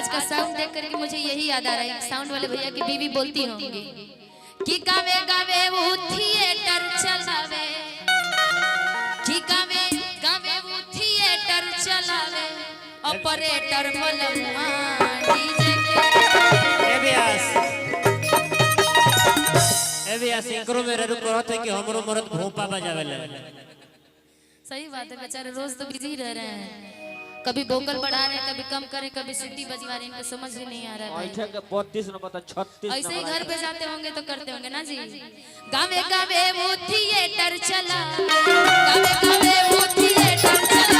आज का साउंड देख करके मुझे यही याद आ रहा है, साउंड वाले भैया की बीवी बोलती होंगी कि गावे गावे वो थिएटर चलावे, कि गावे गावे वो थिएटर चलावे, ऑपरेटर मलमा डीजे के सिंक्रो में रुक रहत है कि हमरो मरद भोपा बजावेला। सही बात है, बेचारे रोज तो बिजी रह रहे हैं, कभी वोकल बढ़ा रहे हैं, कभी कम करे, कभी सीटी बजवा रहे हैं, इनको समझ ही नहीं आ रहा है। 32 न पता 36 ऐसे ही घर पे जाते होंगे तो करते होंगे ना जी। गावे गावे वो थिएटर चला, गावे गावे वो थिएटर चला,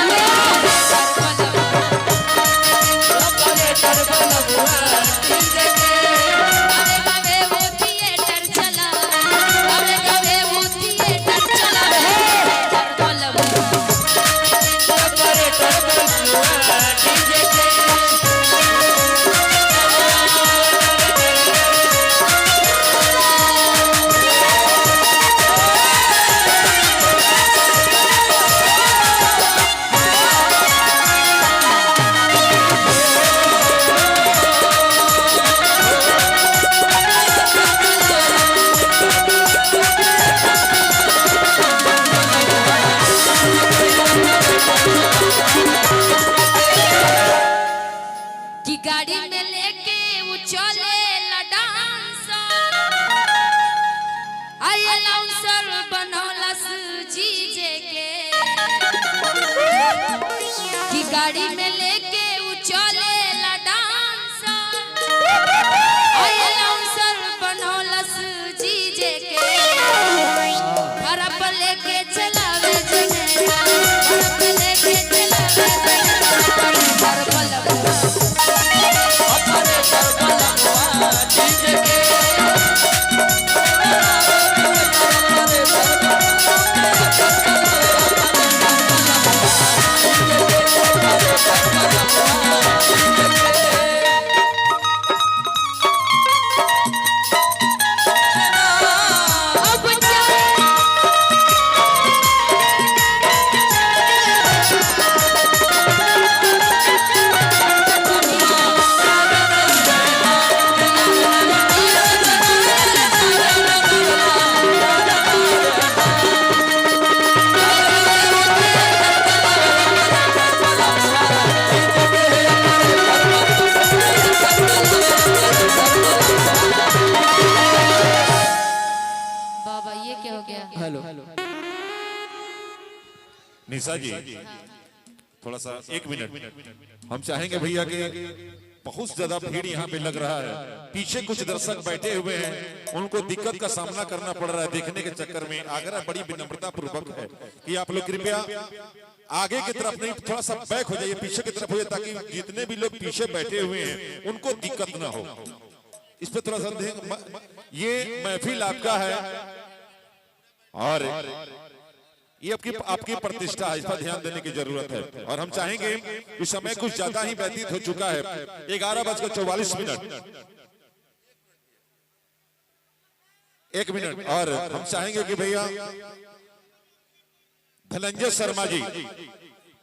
गाड़ी में लेके वो चले डांसर, आई अनाउंसर बनौलस जीजे के, कि गाड़ी में लेके वो चले डांसर, आई अनाउंसर बनौलस जीजे के, घर पर लेके चलावे जनेरा, घर पर लेके चलावे जनेरा, घर पर निशा जी थोड़ा सा 1 मिनट, हम चाहेंगे भैया कि बहुत ज्यादा भीड़ यहाँ पे लग रहा है, पीछे कुछ दर्शक बैठे हुए हैं, उनको दिक्कत का सामना करना पड़ रहा है देखने के चक्कर में। आग्रह बड़ी विनम्रता पूर्वक है कि आप लोग कृपया आगे की तरफ नहीं, थोड़ा सा बैक हो जाइए, पीछे की तरफ हो जाए, ताकि जितने भी लोग पीछे बैठे हुए हैं उनको दिक्कत ना हो। इस पे थोड़ा सा ये महफिल आपका है और ये आपकी प्रतिष्ठा है, इस पर ध्यान देने की जरूरत है। और हम चाहेंगे कि समय कुछ ज्यादा ही व्यतीत हो चुका है, 11:44, 1 मिनट, और हम चाहेंगे कि भैया धनंजय शर्मा जी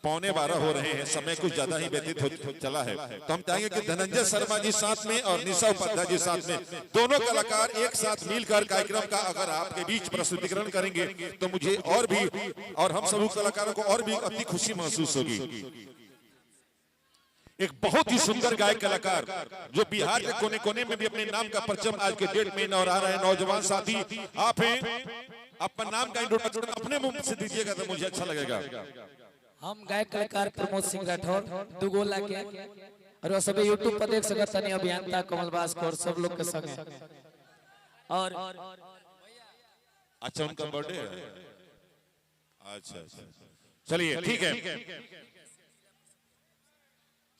11:15 हो रहे हैं, समय कुछ ज्यादा ही व्यतीत हो चला है, तो हम चाहेंगे कि धनंजय शर्मा जी साथ में और निशा उपाध्याय जी साथ में, दोनों कलाकार एक साथ मिलकर कार्यक्रम का अगर आपके बीच प्रस्तुतिकरण करेंगे तो मुझे और भी और हम सभी कलाकारों को और भी अति खुशी महसूस होगी। एक बहुत ही सुंदर गायक कलाकार जो बिहार के कोने कोने में भी अपने नाम का परचम आज के डेट में लहरा रहे हैं, नौजवान साथी आप हैं, अपना नाम का इंट्रोडक्शन अपने मुंह से दीजिएगा तो मुझे अच्छा लगेगा। हम गायक कलाकार प्रमोद सिंह राठौर दुगोला के, और सब यूट्यूब पर देख सकते हैं, अभियंता कमल भास्कर सब लोग के संग है। और अच्छा उनका बर्थडे है, अच्छा चलिए ठीक है,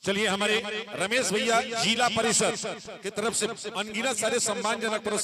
चलिए हमारे रमेश भैया जिला परिषद की तरफ से अनगिनत सारे सम्मानजनक पुरस्कार